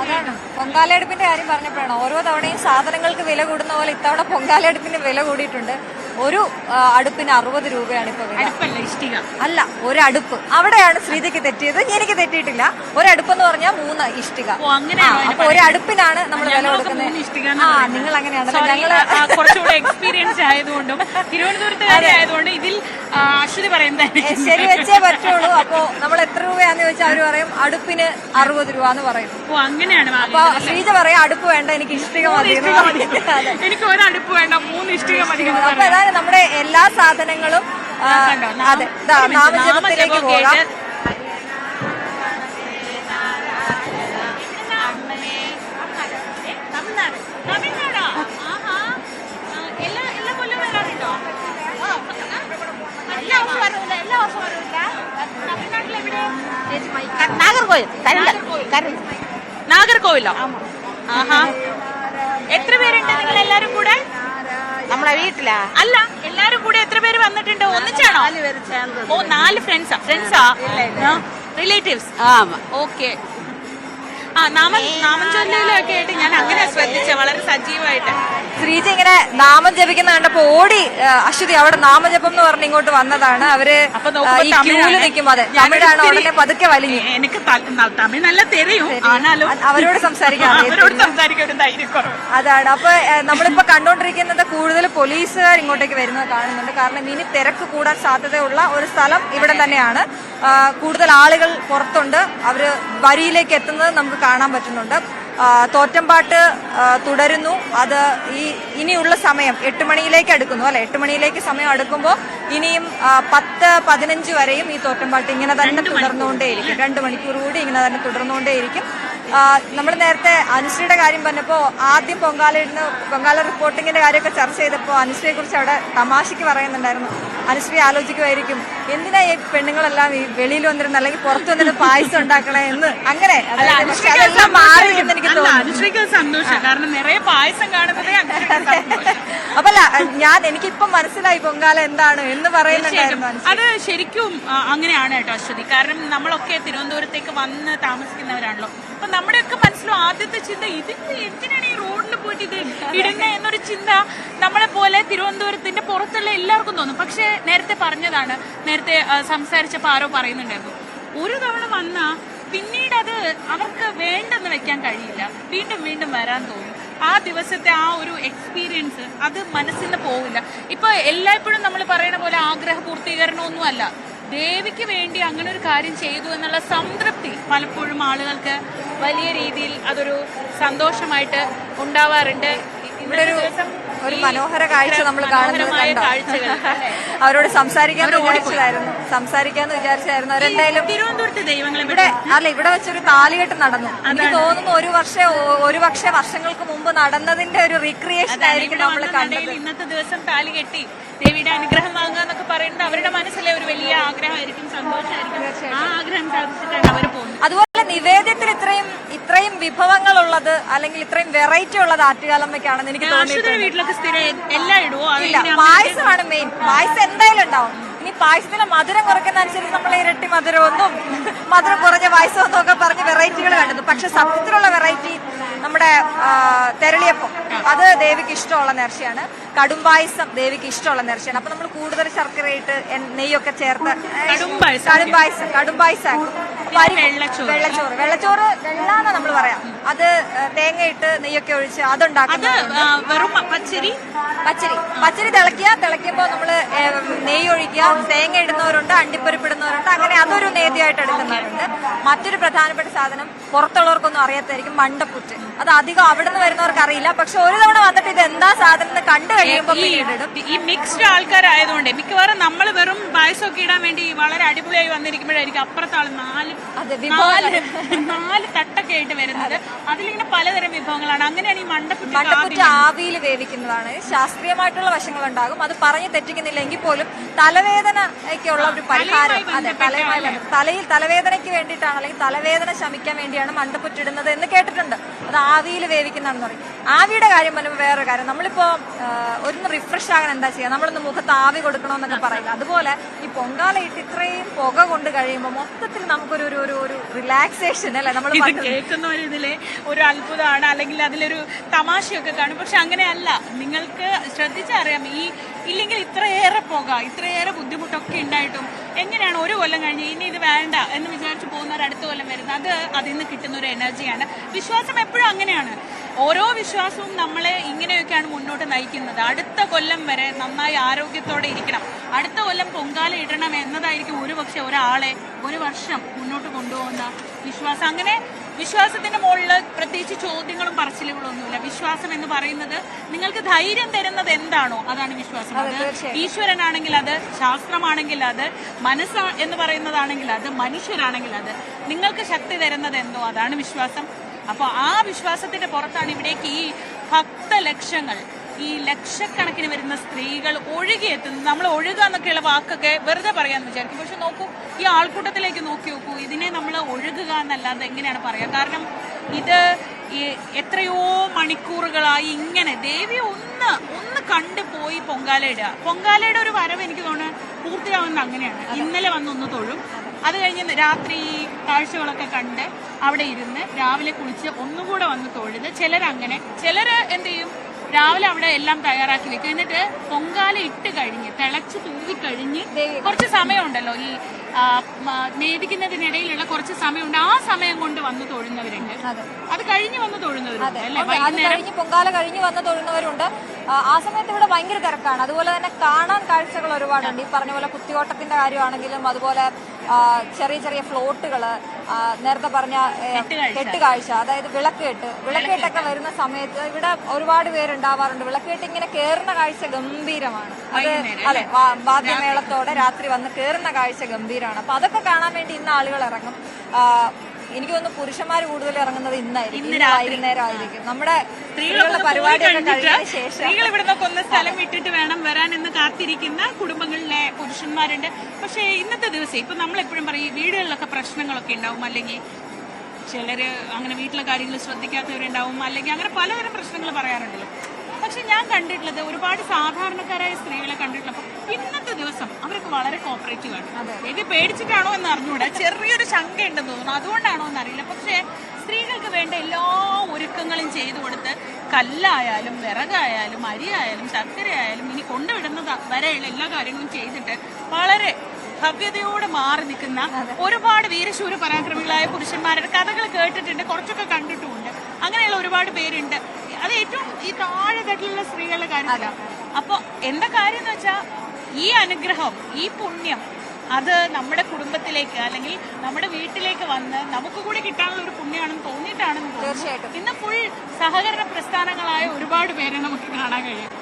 അതാണ് പൊങ്കാലയെടുപ്പിന്റെ കാര്യം പറഞ്ഞപ്പോഴാണ് ഓരോ തവണയും സാധനങ്ങൾക്ക് വില കൂടുന്ന പോലെ ഇത്തവണ പൊങ്കാലയെടുപ്പിന് വില കൂടിയിട്ടുണ്ട്. ഒരു അടുപ്പിന് 60 രൂപയാണ് ഇപ്പൊ വില. അല്ല, ഒരു അടുപ്പ്. അവിടെയാണ് ശ്രീജയ്ക്ക് തെറ്റിയത്, എനിക്ക് തെറ്റിയിട്ടില്ല. ഒരടുപ്പെന്ന് പറഞ്ഞാൽ 3 ഇഷ്ടിക. അപ്പൊ ഒരു അടുപ്പിനാണ് നമ്മൾ വില കൊടുക്കുന്നത്. ആ, നിങ്ങൾ അങ്ങനെയാണല്ലോ. ഞങ്ങള് കുറച്ചുകൂടെ എക്സ്പീരിയൻസ് ആയതുകൊണ്ടും തിരുവനന്തപുരത്തുകാരായതുകൊണ്ട് ഇതിൽ അശ്വതി പറയുന്നത് ശരി വെച്ചേ പറ്റുള്ളൂ. അപ്പൊ നമ്മൾ എത്ര രൂപയാന്ന് ചോദിച്ചാൽ അവര് പറയും അടുപ്പിന് 60 രൂപ എന്ന് പറയും. അങ്ങനെയാണ്. അപ്പൊ ശ്രീജ പറയാം അടുപ്പ് വേണ്ട, എനിക്ക് ഇഷ്ടിക മതി. എനിക്ക് ഒരു അടുപ്പ് വേണ്ട, 3 ഇഷ്ടിക മതി. അപ്പൊ അതാണ് നമ്മുടെ എല്ലാ സാധനങ്ങളും. അതെ, നാമജപത്തിലേക്ക് പോകാം. നാഗർകോവിലോ? ആഹാ. എത്ര പേരുണ്ട് നിങ്ങൾ എല്ലാരും കൂടെ? നമ്മളെ വീട്ടിലാ? അല്ല, എല്ലാരും കൂടെ എത്ര പേര് വന്നിട്ടുണ്ട്? ഒന്നിച്ചാണോ? 4 ഫ്രണ്ട്സാ? റിലേറ്റീവ്സ്? ഓക്കെ. നാമം ചൊല്ലയിലൊക്കെ ആയിട്ട് ഞാൻ അങ്ങനെ ശ്രദ്ധിച്ച വളരെ സജീവമായിട്ട്. ശ്രീജ ഇങ്ങനെ നാമം ജപിക്കുന്ന കണ്ടപ്പോ ഓടി അശ്വതി അവിടെ നാമജപം എന്ന് പറഞ്ഞ് ഇങ്ങോട്ട് വന്നതാണ്. അവര് ക്യൂല് നിൽക്കും. അതെ, തമിഴാണ്. ഉടനെ പതുക്കെ വലിഞ്ഞു. എനിക്ക് തമിഴ് നല്ല തെരയും, ആണാലും അവരോട് സംസാരിക്കാൻ അതാണ്. അപ്പൊ നമ്മളിപ്പോ കണ്ടോണ്ടിരിക്കുന്നത് കൂടുതൽ പോലീസുകാർ ഇങ്ങോട്ടേക്ക് വരുന്നത് കാണുന്നുണ്ട്. കാരണം ഇനി തിരക്ക് കൂടാൻ സാധ്യതയുള്ള ഒരു സ്ഥലം ഇവിടെ തന്നെയാണ്. കൂടുതൽ ആളുകൾ പുറത്തുണ്ട്. അവര് വരിയിലേക്ക് എത്തുന്നത് നമുക്ക് കാണാൻ പറ്റുന്നുണ്ട്. തോറ്റമ്പാട്ട് തുടരുന്നു. അത് ഇനിയുള്ള സമയം 8 മണിയിലേക്ക് അടുക്കുന്നു അല്ലെ? 8 മണിയിലേക്ക് സമയം അടുക്കുമ്പോൾ ഇനിയും 10-15 വരെയും ഈ തോറ്റമ്പാട്ട് ഇങ്ങനെ തന്നെ തുടർന്നുകൊണ്ടേയിരിക്കും. 2 മണിക്കൂർ കൂടി ഇങ്ങനെ തന്നെ തുടർന്നുകൊണ്ടേയിരിക്കും. നമ്മൾ നേരത്തെ അനുശ്രീയുടെ കാര്യം പറഞ്ഞപ്പോൾ ആദ്യം പൊങ്കാല റിപ്പോർട്ടിങ്ങിന്റെ കാര്യമൊക്കെ ചർച്ച ചെയ്തപ്പോൾ അനുശ്രീയെ കുറിച്ച് അവിടെ തമാശയ്ക്ക് പറയുന്നുണ്ടായിരുന്നു. അനുശ്രീ ആലോചിക്കുമായിരിക്കും എന്തിനാ ഈ പെണ്ണുങ്ങളെല്ലാം ഈ വെളിയിൽ വന്നിരുന്ന അല്ലെങ്കിൽ പുറത്തു വന്നിട്ട് പായസം ഉണ്ടാക്കണേ എന്ന്. അങ്ങനെ അതെല്ലാം മാറി എന്ന് എനിക്ക് അനുശ്രീക്ക് സന്തോഷം, കാരണം നിറയെ പായസം കാണുന്നത്. അപ്പല്ല, എനിക്കിപ്പം മനസ്സിലായി പൊങ്കാല എന്താണ് എന്ന് പറയുന്നുണ്ടായിരുന്നു. അത് ശരിക്കും അങ്ങനെയാണ് കേട്ടോ അശ്വതി. കാരണം നമ്മളൊക്കെ തിരുവനന്തപുരത്തേക്ക് വന്ന് താമസിക്കുന്നവരാണല്ലോ. അപ്പൊ നമ്മുടെയൊക്കെ മനസ്സിലും ആദ്യത്തെ ചിന്ത ഇതിന് എന്തിനാണ് ഈ റോഡിൽ പോയിട്ട് ഇത് ഇടുന്നത് എന്നൊരു ചിന്ത നമ്മളെ പോലെ തിരുവനന്തപുരത്തിന്റെ പുറത്തുള്ള എല്ലാവർക്കും തോന്നും. പക്ഷെ നേരത്തെ പറഞ്ഞതാണ്, നേരത്തെ സംസാരിച്ചപ്പോൾ ആരോ പറയുന്നുണ്ടായിരുന്നു, ഒരു തവണ വന്നാ പിന്നീട് അത് അവർക്ക് വേണ്ടെന്ന് വെക്കാൻ കഴിയില്ല. വീണ്ടും വീണ്ടും വരാൻ തോന്നും. ആ ദിവസത്തെ ആ ഒരു എക്സ്പീരിയൻസ് അത് മനസ്സിൽ നിന്ന് പോവില്ല. ഇപ്പൊ എല്ലായ്പ്പോഴും നമ്മൾ പറയുന്ന പോലെ ആഗ്രഹ പൂർത്തീകരണമൊന്നുമല്ല. ദേവിക്ക് വേണ്ടി അങ്ങനെ ഒരു കാര്യം ചെയ്തു എന്നുള്ള സംതൃപ്തി പലപ്പോഴും ആളുകൾക്ക് വലിയ രീതിയിൽ അതൊരു സന്തോഷമായിട്ട് ഉണ്ടാവാറുണ്ട്. ഇവിടെ ഒരു മനോഹര കാഴ്ച നമ്മൾ കാണുന്നത് അവരോട് സംസാരിക്കാന്ന് വിചാരിച്ചായിരുന്നു. അവരെന്തായാലും തിരുവനന്തപുരത്തെ ദൈവങ്ങൾ ഇവിടെ വെച്ചൊരു താലികെട്ട് നടന്നു. എനിക്ക് തോന്നുന്നു ഒരു പക്ഷേ വർഷങ്ങൾക്ക് മുമ്പ് നടന്നതിന്റെ ഒരു റീക്രിയേഷൻ ആയിരിക്കും നമ്മൾ കണ്ടത്. ഇന്നത്തെ ദിവസം താലി കെട്ടി ദേവിയുടെ അനുഗ്രഹം വാങ്ങുക എന്നൊക്കെ പറയുന്നത് അവരുടെ മനസ്സിലെ ഒരു വലിയ ആഗ്രഹമായിരിക്കും, സന്തോഷമായിരിക്കും. ആ ആഗ്രഹം സാധിച്ചിട്ടാണ് അവർ പോകുന്നത്. അതുപോലെ നിവേദ്യത്തിൽ ഇത്രയും വിഭവങ്ങൾ ഉള്ളത് അല്ലെങ്കിൽ ഇത്രയും വെറൈറ്റി ഉള്ളത് ആറ്റുകാലമ്മയ്ക്കാണെന്ന് എനിക്ക് തോന്നുന്നു. വീട്ടിലൊക്കെ സ്ഥിരം എല്ലാം ഇടുവോ? പായസമാണ് മെയിൻ. പായസം എന്തായാലും ഉണ്ടാവും. ഇനി പായസത്തിന് മധുരം കുറയ്ക്കുന്ന അനുസരിച്ച് നമ്മൾ ഇരട്ടി മധുരമൊന്നും മധുരം കുറഞ്ഞ പായസം ഒന്നും ഒക്കെ പറഞ്ഞ് വെറൈറ്റികൾ കണ്ടു. പക്ഷെ സത്യത്തിലുള്ള വെറൈറ്റി നമ്മുടെ തെരളിയപ്പം, അത് ദേവിക്ക് ഇഷ്ടമുള്ള നേർച്ചയാണ്. കടുംപായസം ദേവിക്ക് ഇഷ്ടമുള്ള നേർച്ചയാണ്. അപ്പൊ നമ്മൾ കൂടുതൽ ശർക്കരയിട്ട് നെയ്യൊക്കെ ചേർത്ത് കടുംപായസം വെള്ളച്ചോറ് വെള്ളാന്ന് നമ്മൾ പറയാം. അത് തേങ്ങയിട്ട് നെയ്യൊക്കെ ഒഴിച്ച് അതുണ്ടാക്കുന്നത്. പച്ചരി തിളയ്ക്കുമ്പോ നമ്മള് നെയ്യ് ഒഴിക്കുക, തേങ്ങ ഇടുന്നവരുണ്ട്, അണ്ടിപ്പരിപ്പ് ഇടുന്നവരുണ്ട്. അങ്ങനെ അതൊരു നേദ്യമായിട്ട് എടുക്കുന്നവരുണ്ട്. മറ്റൊരു പ്രധാനപ്പെട്ട സാധനം പുറത്തുള്ളവർക്കൊന്നും അറിയാത്തായിരിക്കും, മണ്ടപ്പുറ്റ്. അത് അധികം അവിടെ നിന്ന് വരുന്നവർക്ക് അറിയില്ല. പക്ഷെ ഒരു തവണ വന്നിട്ട് ഇത് എന്താ സാധനം കണ്ടു കഴിയുമ്പോൾ ഈ മിക്സ്ഡ് ആൾക്കാരായതുകൊണ്ട് മിക്കവാറും നമ്മൾ വെറും പായസമൊക്കെ ഇടാൻ വേണ്ടി വളരെ അടിപൊളിയായി വന്നിരിക്കുമ്പോഴായിരിക്കും അപ്പുറത്താൾ 4 തട്ടൊക്കെ ആയിട്ട് വരുന്നത്. അതിലിങ്ങനെ പലതരം വിഭവങ്ങളാണ്. അങ്ങനെയാണ് ഈ മണ്ടപ്പുറ്റ് ആവിയിൽ വേവിക്കുന്നതാണ്. ശാസ്ത്രീയമായിട്ടുള്ള വശങ്ങളുണ്ടാകും. അത് പറഞ്ഞു തെറ്റിക്കുന്നില്ലെങ്കിൽ പോലും തലവേദനയ്ക്കുള്ള ഒരു പരിഹാരം. അതെ, തലയിൽ തലവേദനയ്ക്ക് വേണ്ടിയിട്ടാണ് അല്ലെങ്കിൽ തലവേദന ശമിക്കാൻ വേണ്ടിയാണ് മണ്ടപ്പുറ്റിടുന്നത് എന്ന് കേട്ടിട്ടുണ്ട്. അത് ആവിയിൽ വേവിക്കുന്നതാണെന്ന് പറയും. ആവിയുടെ കാര്യം പറയുമ്പോൾ വേറൊരു കാര്യം, നമ്മളിപ്പോ ഒന്ന് റിഫ്രഷ് ആകാൻ എന്താ ചെയ്യുക, നമ്മളൊന്ന് മുഖത്ത് ആവി കൊടുക്കണമെന്നൊക്കെ പറയില്ല. അതുപോലെ ഈ പൊങ്കാല ഇട്ട് ഇത്രയും പുക കൊണ്ട് കഴിയുമ്പോൾ മൊത്തത്തിൽ നമുക്കൊരു ഒരു റിലാക്സേഷൻ അല്ലെ. നമ്മൾ കേൾക്കുന്നവരിതിലെ ഒരു അത്ഭുതമാണ്, അല്ലെങ്കിൽ അതിലൊരു തമാശയൊക്കെ കാണും. പക്ഷെ അങ്ങനെയല്ല, നിങ്ങൾക്ക് ശ്രദ്ധിച്ചറിയാം, ഇല്ലെങ്കിൽ ഇത്രയേറെ പുക, ഇത്രയേറെ ബുദ്ധിമുട്ടൊക്കെ ഉണ്ടായിട്ടും എങ്ങനെയാണ് ഒരു കൊല്ലം കഴിഞ്ഞ് ഇനി ഇത് വേണ്ട എന്ന് വിചാരിച്ച് പോകുന്നവർ അടുത്ത കൊല്ലം വരുന്നത്. അതിൽ നിന്ന് കിട്ടുന്ന ഒരു എനർജിയാണ്. വിശ്വാസം എപ്പോഴും അങ്ങനെയാണ്. ഓരോ വിശ്വാസവും നമ്മളെ ഇങ്ങനെയൊക്കെയാണ് മുന്നോട്ട് നയിക്കുന്നത്. അടുത്ത കൊല്ലം വരെ നന്നായി ആരോഗ്യത്തോടെ ഇരിക്കണം, അടുത്ത കൊല്ലം പൊങ്കാല ഇടണം എന്നതായിരിക്കും ഒരുപക്ഷെ ഒരാളെ ഒരു വർഷം മുന്നോട്ട് കൊണ്ടുപോകുന്ന വിശ്വാസം. അങ്ങനെ വിശ്വാസത്തിന്റെ മുകളിൽ പ്രത്യേകിച്ച് ചോദ്യങ്ങളും പറച്ചിലുകളും ഒന്നുമില്ല. വിശ്വാസം എന്ന് പറയുന്നത് നിങ്ങൾക്ക് ധൈര്യം തരുന്നത് എന്താണോ അതാണ് വിശ്വാസം. അത് ഈശ്വരനാണെങ്കിൽ അത്, ശാസ്ത്രമാണെങ്കിൽ അത്, മനസ്സ് എന്ന് പറയുന്നതാണെങ്കിൽ അത്, മനുഷ്യരാണെങ്കിൽ അത്, നിങ്ങൾക്ക് ശക്തി തരുന്നത് എന്തോ അതാണ് വിശ്വാസം. അപ്പോൾ ആ വിശ്വാസത്തിന്റെ പുറത്താണ് ഇവിടേക്ക് ഈ ഭക്തലക്ഷങ്ങൾ, ഈ ലക്ഷക്കണക്കിന് വരുന്ന സ്ത്രീകൾ ഒഴുകിയെത്തുന്നത്. നമ്മൾ ഒഴുകുക എന്നൊക്കെയുള്ള വാക്കൊക്കെ വെറുതെ പറയാന്ന് വിചാരിക്കും. പക്ഷെ നോക്കൂ, ഈ ആൾക്കൂട്ടത്തിലേക്ക് നോക്കി നോക്കൂ, ഇതിനെ നമ്മൾ ഒഴുകുക എന്നല്ലാതെ എങ്ങനെയാണ് പറയാ? കാരണം ഇത് എത്രയോ മണിക്കൂറുകളായി ഇങ്ങനെ ദേവി ഒന്ന് കണ്ടു പോയി പൊങ്കാലയിടുക. പൊങ്കാലയുടെ ഒരു വരവ് എനിക്ക് തോന്നുന്നു പൂർത്തിയാവുന്നത് അങ്ങനെയാണ്. ഇന്നലെ വന്നൊന്ന് തൊഴും, അത് കഴിഞ്ഞ് രാത്രി കാഴ്ചകളൊക്കെ കണ്ട് അവിടെ ഇരുന്ന് രാവിലെ കുളിച്ച് ഒന്നുകൂടെ വന്ന് തൊഴുത്. ചിലരങ്ങനെ, ചിലര് എന്ത് ചെയ്യും, രാവിലെ അവിടെ എല്ലാം തയ്യാറാക്കി വെക്കും. എന്നിട്ട് പൊങ്കാല ഇട്ട് കഴിഞ്ഞ് തിളച്ച് തൂവിക്കഴിഞ്ഞ് കുറച്ച് സമയമുണ്ടല്ലോ, ഈ നേദിക്കുന്നതിനിടയിലുള്ള കുറച്ച് സമയമുണ്ട്, ആ സമയം കൊണ്ട് വന്ന് തൊഴുന്നവരുണ്ട്. അത് കഴിഞ്ഞ് വന്ന് തൊഴുന്നവരുണ്ട് അല്ലെ, വൈകുന്നേരം പൊങ്കാല കഴിഞ്ഞ് വന്ന് തൊഴുന്നവരുണ്ട്. ആ സമയത്ത് ഇവിടെ ഭയങ്കര തിരക്കാണ്. അതുപോലെ തന്നെ കാണാൻ കാഴ്ചകൾ ഒരുപാടുണ്ട്. ഈ പറഞ്ഞ പോലെ കുത്തിയോട്ടത്തിന്റെ കാര്യമാണെങ്കിലും, അതുപോലെ ചെറിയ ചെറിയ ഫ്ലോട്ടുകള്, നേരത്തെ പറഞ്ഞ കെട്ടുകാഴ്ച, അതായത് വിളക്കേട്ടൊക്കെ വരുന്ന സമയത്ത് ഇവിടെ ഒരുപാട് പേരുണ്ടാവാറുണ്ട്. വിളക്കേട്ട് ഇങ്ങനെ കേറുന്ന കാഴ്ച ഗംഭീരമാണ്. അതെ, വാദ്യമേളത്തോടെ രാത്രി വന്ന് കേറുന്ന കാഴ്ച ഗംഭീരമാണ്. അപ്പൊ അതൊക്കെ കാണാൻ വേണ്ടി ഇന്ന് ആളുകൾ ഇറങ്ങും. എനിക്ക് തോന്നുന്നു പുരുഷന്മാർ കൂടുതൽ ഇറങ്ങുന്നത് ഇന്നായിരിക്കും, വൈകുന്നേരം ആയിരിക്കും. നമ്മുടെ സ്ത്രീകളുടെ പരിപാടിയൊക്കെ കഴിഞ്ഞതിന് ശേഷം സ്ത്രീകൾ ഇവിടെ നിന്നൊക്കെ ഒന്ന് സ്ഥലം വിട്ടിട്ട് വേണം വരാൻ എന്ന് കാത്തിരിക്കുന്ന കുടുംബങ്ങളിലെ പുരുഷന്മാരുണ്ട്. പക്ഷേ ഇന്നത്തെ ദിവസം ഇപ്പൊ നമ്മളെപ്പോഴും പറയും വീടുകളിലൊക്കെ പ്രശ്നങ്ങളൊക്കെ ഉണ്ടാവും, അല്ലെങ്കിൽ ചിലര് അങ്ങനെ വീട്ടിലെ കാര്യങ്ങൾ ശ്രദ്ധിക്കാത്തവരുണ്ടാവും, അല്ലെങ്കിൽ അങ്ങനെ പലതരം പ്രശ്നങ്ങൾ പറയാറുണ്ടല്ലോ. പക്ഷെ ഞാൻ കണ്ടിട്ടുള്ളത് ഒരുപാട് സാധാരണക്കാരായ സ്ത്രീകളെ കണ്ടിട്ടുള്ളപ്പോൾ ഇന്നത്തെ ദിവസം അവരൊക്കെ വളരെ കോപ്പറേറ്റീവ് ആണ്. ഇത് പേടിച്ചിട്ടാണോ എന്ന് അറിഞ്ഞുകൂടാ, ചെറിയൊരു ശങ്ക ഉണ്ടെന്ന് തോന്നുന്നു, അതുകൊണ്ടാണോ എന്നറിയില്ല. പക്ഷെ സ്ത്രീകൾക്ക് വേണ്ട എല്ലാ ഒരുക്കങ്ങളും ചെയ്തു കൊടുത്ത് കല്ലായാലും വിറകായാലും അരിയായാലും ശർക്കരയായാലും ഇനി കൊണ്ടുവിടുന്നത് വരെയുള്ള എല്ലാ കാര്യങ്ങളും ചെയ്തിട്ട് വളരെ ഭവ്യതയോടെ മാറി നിൽക്കുന്ന ഒരുപാട് വീരശൂര പരാക്രമികളായ പുരുഷന്മാരുടെ കഥകൾ കേട്ടിട്ടുണ്ട്, കുറച്ചൊക്കെ കണ്ടിട്ടുമുണ്ട്. അങ്ങനെയുള്ള ഒരുപാട് പേരുണ്ട്. അത് ഏറ്റവും ഈ താഴെത്തട്ടിലുള്ള സ്ത്രീകളുടെ കാര്യത്തിലാണ്. അപ്പൊ എന്താ കാര്യം എന്ന് വെച്ചാൽ ഈ അനുഗ്രഹം, ഈ പുണ്യം അത് നമ്മുടെ കുടുംബത്തിലേക്ക് അല്ലെങ്കിൽ നമ്മുടെ വീട്ടിലേക്ക് വന്ന് നമുക്ക് കൂടി കിട്ടാനുള്ള ഒരു പുണ്യമാണെന്ന് തോന്നിയിട്ടാണെന്ന് തോന്നുന്നു. ഇന്ന് ഫുൾ സഹകരണ പ്രസ്ഥാനങ്ങളായ ഒരുപാട് പേരെ നമുക്ക് കാണാൻ കഴിയും.